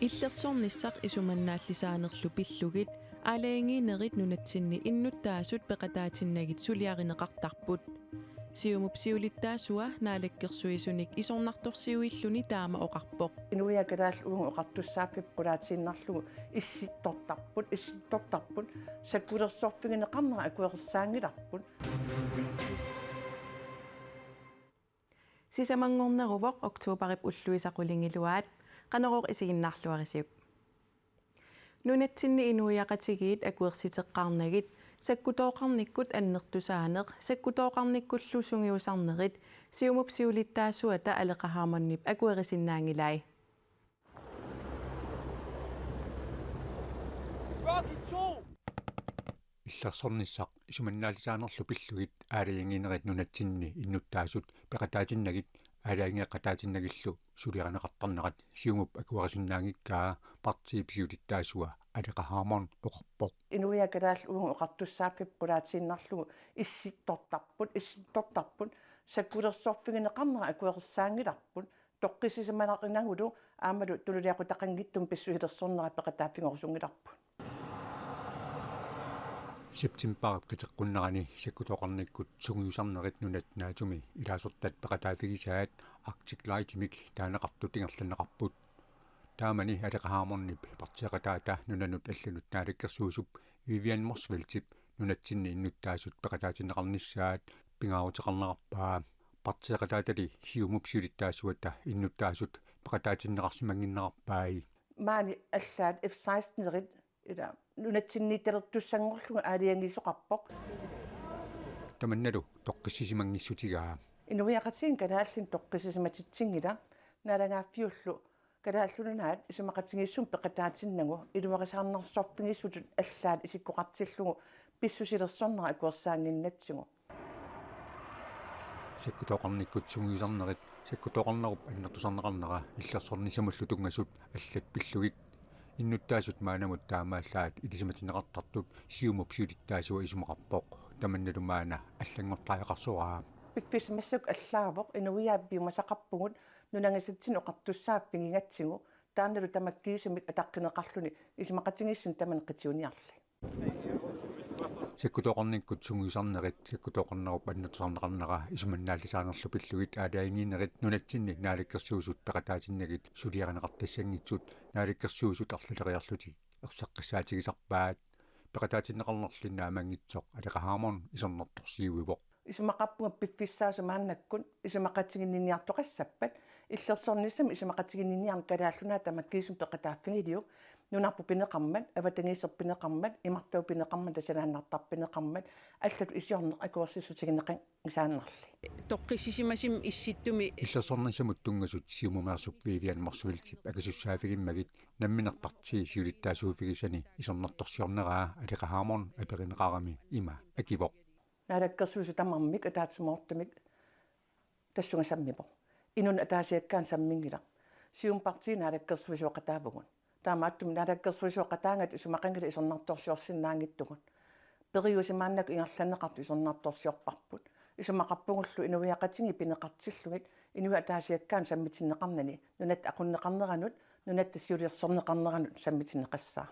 Illersornissaq isumannaallисааnerlu pillugit аалаингиинерит нунатсинни иннуттаасут пеқатаатиннагит сулиаринеқартарпут сиумуп сиулиттаасуа наалаккерсуисуник исорнарторсиуиллуни таама оқарпоқ инуяакалаал угу оқартуссааффиппулаатииннарлугу исситтортарпут саккулерсорфигинеқарнера акуерсаангиларпут сисамангорнерувоқ октообарип уллуисақулингилуаат qanoroq isiginnarluarisiuk nunatsinni inuiaqatigit akuersiteqqarnagit sakkutooqarnikkut annertusaaneq sakkutooqarnikkullu sungiusarnerit siumup siulittaasuata aleqahaamannip akuerisinnaangilai иллерсорнissaq исуманнаалисаанерлу пиллугит аалаингинерит нунатсинни иннуттаасут пеқатаатиннагит аалаингеқатаатиннагиллу сулиаранеқартарнерат сиумуп акуарисиннаангиккаа партиипсиулиттаасуа алеқаhaamorn оқарпоқ инуяакалаал угу оқартуссааффиппулаатииннарлугу исситтортарпут саккулерсорфигинеқарнера акуерсаангиларпут тоққисисиманақинагулу аамалу тулулиақутақангиттум писсуилерсорнера пеқатааффингорсунгиларпут септимбарп китеққуннерани саккутоқарниккут сунгиусарнерит нунат наатуми илаасортат пеқатаафигисаат арктик лайтимик таанеқарту тингерланеқарпут таамани алеқаhaamornip партиақатаата нунанут аллунут наалаккерсуусуп Vivian Morsfeldtip нунатсинни иннуттаасут пеқатаатинеқарниссаат пингаавутеқарнеқарпаа партиақатаатали сиумуп сиулиттаасуата иннуттаасут пеқатаатиннеқарсимангиннеқарпааи маани аллаат F16-ерит ила нунатсиннитталертуссангорлуга аалиангисоқарпоқ таманналу тоққиссисимангиссутигаа инуяқатсиин калааллин тоққисисиматитсингила налангааффиуллу калааллунаат исумақатсигиссум пеқатаатиннагу илуақисаарнерсорфигиссутут аллаат исиккоқартиллугу писсусилерсорнера акуерсаангиннатсигу саккутоқарниккут сунгиусарнерит саккутоқарнеруп аннертусарнеқарнера иллерсорнисамуллу тунгасут аллат пиллугит иннуттаасут маанамут таамааллаат илисиматинеқартартут сиумуп сиулиттаасуа исумақарпоқ таманналу маана аллангортаақарсуаа пиффисмассак аллаавоқ инуиааппиумасақарпугут нунангасатсин оқартуссааппигигатсигу таанналу тамаккиисимик атаққинеқарлуни исимақатингиссун таманеққитиуниарли саккутоқарниккут сунгиусарнерит саккутоқарнеруп аннертусарнеқарнера исуманнааллисаанерлу пиллугит аалаингиинерит нунатсинни наалаккерсуусут пеқатаатиннагит сулиаранеқартассангитсут наалаккерсуусут арлалериарлутик ерсаққиссаатигисарпаат пеқатаатиннеқарнерлинна амангитсоқ алеқаhaamorn исернэрторсиуивоқ исумақарпуга пиффиссаасумааннаккун исумақатигинниниартоқассаппат иллерсорнissam исумақатигинниниарн калааллунаа тамаккиисум пеқатааффигилиу нунарпу пинеқармат аватангииссерпинеқармат имартау пинеқармат тасалааннартарпинеқармат аллату исиорнеқ акуерсиссутигиннеқин исааннерли тоққисисимасим исситтуми иллерсорнисамут тунгасут сиумумаерсуп Vivian Morsfeldtip акасуссаафигиммагит намминерпартии сиулиттаасууфигисани исернэрторсиорнераа алеқаhaamorn аперинеқарами има акивоқ наалаккерсуусу тамармик атаатсимоортамик тассугасаммипо инун атаасиаккаан саммингила сиум партии наалаккерсуусуоқатаавгун таамааттум наалаккерсуусуоқатаангат исумақангила исернарторсиорсиннаангиттугун периусимааннаку ингерланеқарту исернарторсиорпарпут исумақарпугуллу инуиақатинги пинеқартиллугит инуи атаасиаккаан саммитиннеқарнани нунат ақуннеқарнеранут нунат тассиулиерсорнеқарнеранут саммитиннеқассаа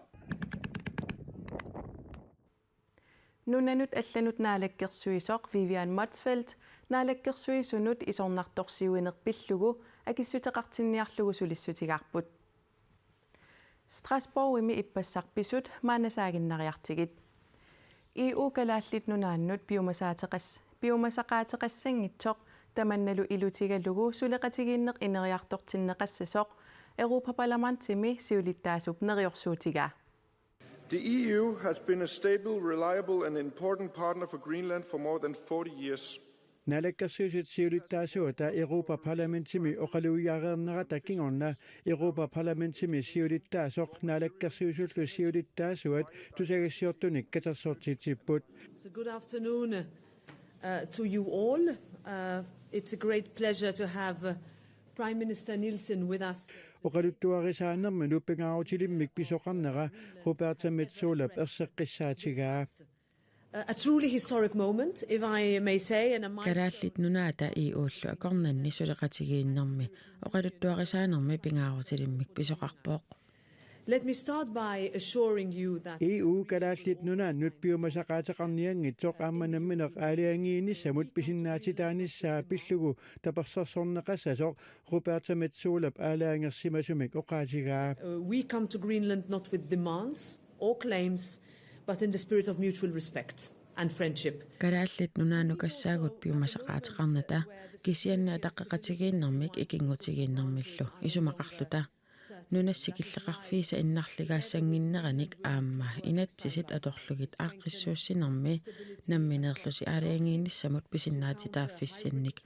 нунанут алланут наалаккерсуисоқ Vivian Morsfeldt наалаккерсуисунут исорнарторсиуинерпиллугу акиссутеқартинниарлугу сулиссутигаарпут Strasbourg-ими иппассарписут маанасаагиннариартигит EU калааллит нунааннут биумасақаатеқассангитсоқ таманналу илутигалугу сулеқатигииннеқ инериартортиннеқассасоқ Европапарламентими сиулиттаасуп нериорсуутигаа The EU has been a stable, reliable and important partner for Greenland for more than 40 years. Nalakkersuusut siulittaasuata Europaparlamentimi oqaluiareernera kingorna Europaparlamentimi siulittaasoq nalakkersuusullu siulittaasuat tusagassiortunik katersortitipput. So good afternoon to you all. It's a great pleasure to have Prime Minister Nielsen with us. Oqaluttuarisaanermi nuppingaarutilimik pisoqarnera Roberta Metsola erseqqissaatigaa. A truly historic moment, if I may say, and a Karaallit nunaata EU-llu akornanni suleqatigiinnermi oqaluttuarisaanermi pingaarutilimmik pisoqarpooq Let me start by assuring you that EU kalaallit nunaannut piumasaqaataqarniangitsoq aammanammineq aaliangiinissamut pisinnaatitaanissaa pillugu tapersorsorneqassasoq Roberta Metsola aalaangersimasumik oqaatigaa. we come to Greenland not with demands or claims, but in the spirit of mutual respect and friendship. Kadaallit nunaanu kassaagut piumasaqaatiqarnata kisianna ataqqaqatigiinnermik ikingutigiinnermillu isumaqarluta nunassikilleqarfiisa innarligaassangиннераник аама инатсисит аторлугит ааққиссуussinermi намминерлуси аалиангиинниссамут писиннаатитааффиссинник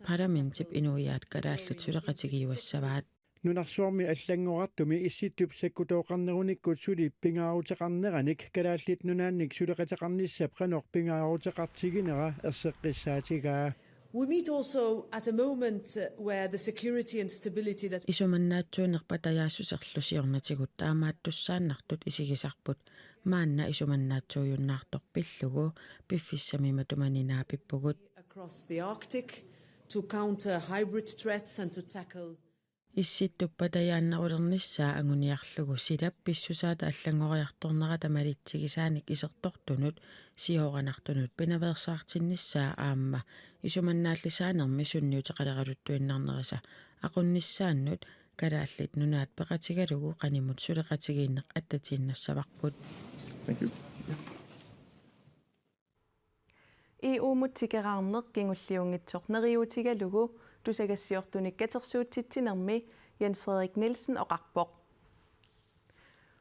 парламентип инуяат калааллут сулеқатигиуассаваат Nunarsuarmi аллангорартуми исситтуп саккутооқарнеруниккут сули пингаарутеқарнераник калааллит нунаанник сулеқатеқарниссап қанор пингаарутеқартигинера ерсеққиссаатигаа. We meet also at a moment where the security and stability that исуманнаатсуунерпа таяассусерлусиорнатигут таамааттуссааннартут исигисарпут маанна исуманнаатсуйуннаартор пиллугу пиффиссамима туманинаа пиппугут across the Arctic to counter hybrid threats and to tackle исситтуппа таяаннерулерниссаа ангуниарлугу силап писсусаата аллангориарторнера тамалитсигисааник исертортунут сиоранартунут пинаверсаартинниссаа аама исуманнааллисаанерми сунниутеқалералуттуиннарнериса aqunnissaannut калааллит нунаат пеқатигалугу қанимут сулеқатигииннеқ аттатииннассаварпут. Thank you. EU-мутикераарнеқ кингуллиунгитсоқ нериутигалугу тусагассиортуник катерсуутситсинерми Jens Frederik Nielsen оқарпоқ.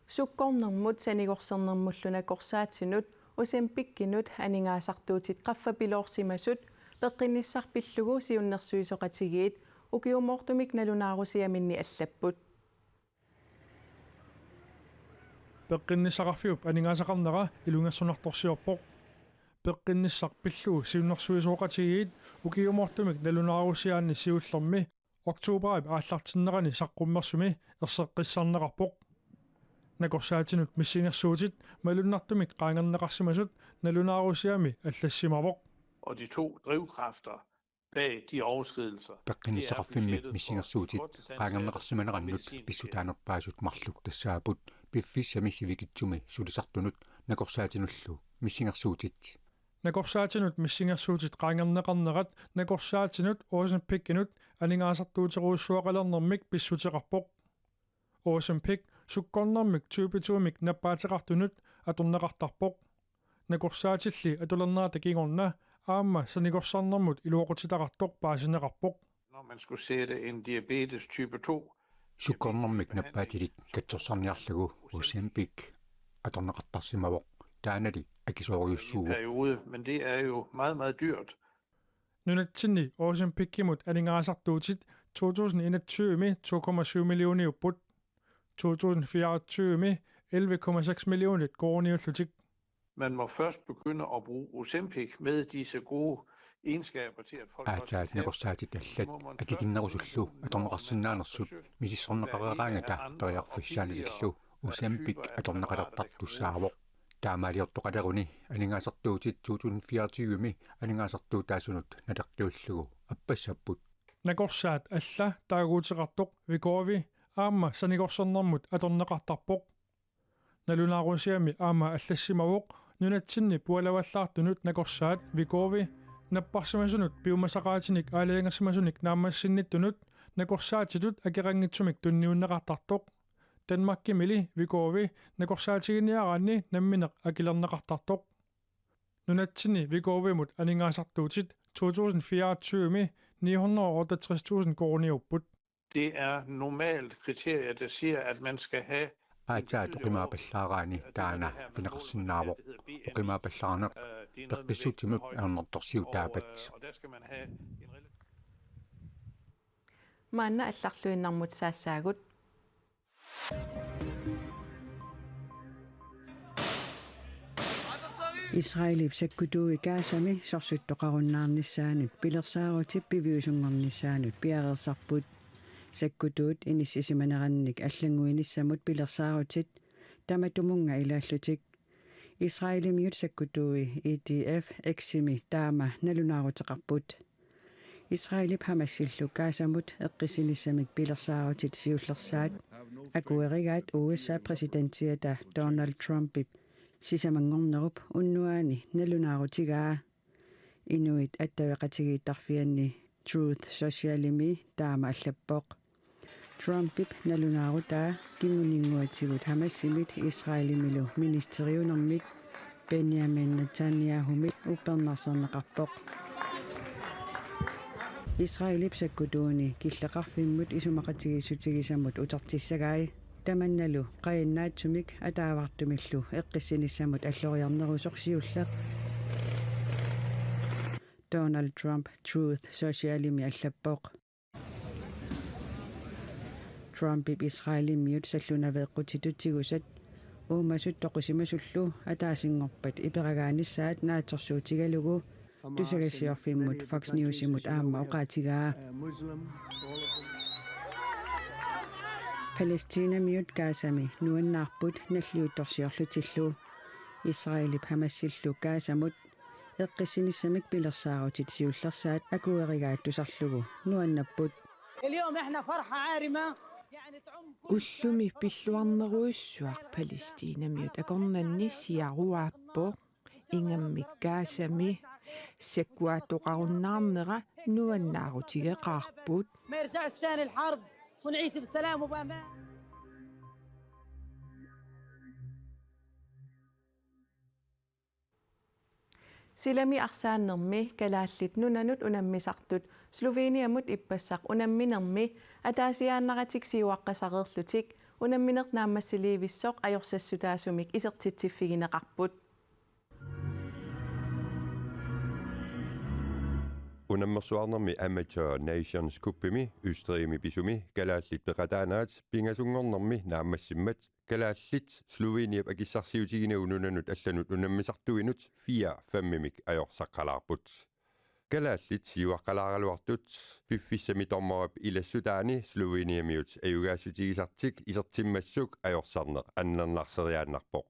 Суккорнэрмут санигорсернэрмуллуна корсаатсинут усемпиккинут анингаасартуутит qaffapilorsimasut пеққиниссарпиллугу сиуннерсуисоқатигиит укиумоортумик налунаарусиаминни аллаппут. пеққинниссақарфиуп анингаасақарнера илунгассунарторсиорпоқ пеққинниссарпиллугу сиуннерсуисоқатигиит укиумоортумик налунаарусиаанни сиуллерми октооберап ааллартиннерани саққуммерсуми ерсеққиссарнеқарпоқ накорсаатинут миссингерсуутит малуннартумик qaangerneqarsimasut налунаарусиами аллассимавоқ. Og de to drivkræfter bag de overskridelser. Пеққиниссақарфимми миссингерсуутит qaangerneqarsimanerannut писсутааnerpaasut марлук тассаапут пиффиссами сивикитсуми сулисартунут накорсаатинуллу миссингерсуутит накорсаатинут миссингерсуутит qaangerneqarnerat накорсаатинут оосен пиккинут анингаасартуутеруussуақалернэрмик писсутеқарпоқ оосен пик суккорнэрмик туупитуумик наппаатеқартунут аторнеқартарпоқ накорсаатилли атулернаата кигорна аама санигорсарнэрмут илуоқутитақартоқ паасинеқарпоқ. Når man skulle sætte en diabetes type 2 суккорнэрмик наппаатилик катсорсарниарлугу усемпик аторнеқартарсимавоқ таанали акисоориуссуугу periode, men det er jo meget, meget dyrt. Nunatsinni oosен pikkimut aningaasartuutit 2021 med 2,7 millioner upput 2024 med 11,6 millioner kroner. Man må først begynde at bruge Ozempic med disse gode egenskaber til at folk аатаат некорсаатит аллат акикиннерусуллу аторнеқарсиннаанерсут мисиссорнеқарераангата периарфиссаанисиллу усемпик аторнеқалертартуссаавоқ таамаалиортоқалеруни анингаасартуутит 2024 ми анингаасартуутаасунут налеққиуллугу аппассаппут накорсаат алла таагуутеқартоқ викоови аама санигорсернэрмут аторнеқартарпоқ налунаарусиами аама аллассимавоқ нунатсинни пуалаваллаартунут накорсаат викоови наппарсимасунут пиумасақаатиник аалиангерсимасуник наамассинниттунут накорсаатитут акерангитсумик тунниуннеқартартоқ Danmarkimili викоови накорсаатигиниараанни намминеқ акилернеқартартоқ нунатсини викоовимут анингаасартуутит 2024 ми 968.000 kroner upput. Det er normalt kriterier, der siger, at man skal have аатаат оқимаапаллаараани таана пинеқарсинаавоқ оқимаапаллаарнеқ пеққиссутимук аернэрторсиу таапат og der skal man have en маанна алларлуиннармут саассаагут Israelip sakkutui kaasami sorsuttoqarunnaarnissaanut pilersaarutit piviusunngornissaanut piareersarput sakkutuut inississimanerannik allanguinissamut pilersaarutit tamatumunga ilaallutik Israelimiut sakkutui EDF eksimi taama nalunaaruteqarput Israelip hamassillu kaasamut eqqisinissamik pilersaarutit siullersaat Akuerigaat USA præsidentiata Donald Trump sisamangornerup unnuaani nalunаарutigaa inuit attavaqatigiittarfianni Truth Socialimi taama allappoq Trumpip nalunaarutaa kinguninguatigut hamassimit Israelimilu ministeriunermik Benjamin Netanyahumik upernarserneqarpoq Israelip sakkutuuni killeqarfimmut isumaqatigisutigisamut utartissagai tamannalu qayannaattumik ataavartumillu eqqissinissamut alloriarnerusorsiullaq Donald Trump Truth Socialimi allappoq Trumpip Israelimiut sallunaveeqqutitutsigusat uumasut toqusimasullu ataasingorpat iperagaanissaat naatsorsuutigalugu tusagasiorfimmut Fox Newsimut aamma oqaatigaa Palestinamiut kaasami nuannaarput nalliuttorsiorlutillu Israelip hamassillu kaasamut eqqissinissamik pilersaarutit siullersaat akuerigaat tusarlugu nuannapput Ullumi pilluarneruissuaq Palestinamiut akornanni siaruaappo ingammikkaasami sakkuatoqarunnaarnera nuannaarutigeqaarput Silami arsaannermi kalaallit nunanut unammisartut Sloveniamut ippassaq unamminermi ataasiaannaqatik siuaqqasaqerlutik unamminernaammassiliivissoq ajorsassutaasumik isertitsiffigineqarput Unammersuarnermi Amateur Nations Cuppimi Østrimi bisumi kalaallit peqataanaat pingasungornermi naammassimmat kalaallit Sloveniap akissarsiutiginau nunanut allanut unammisartuinut 4-5 ajorsaqqalaarput kalaallit siuaqqalaaraluartut piffissami tormarap ilassutaani Sloveniamiut ajugaasutigisartik isertimmassuk ajorsarneq annernarseriaannarpoq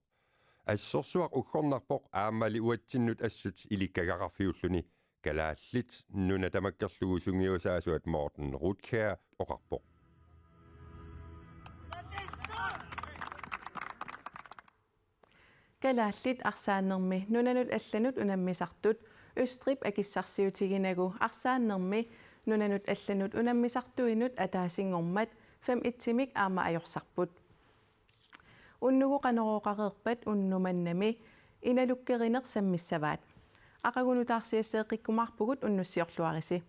assorsuaq uggornarpoq aammali uatsinnut assut ilikkagaqarfiulluni kalaallit nuna tamakkerlugu sungiusaasuat Morten Rutkjær oqarpoq kalaallit arsaannermi nunanut allanut unammisartut Østrip akissarsiutiginagu arsaannermi nunanut allanut unammisartuinut ataasingormat 5-timik aama ajorsarput unnugu qanerooqareerpat unnumannami inalukkerineq sammissavaat aqagunutaarsiasseeqikkumarpugut unnussiorluarisi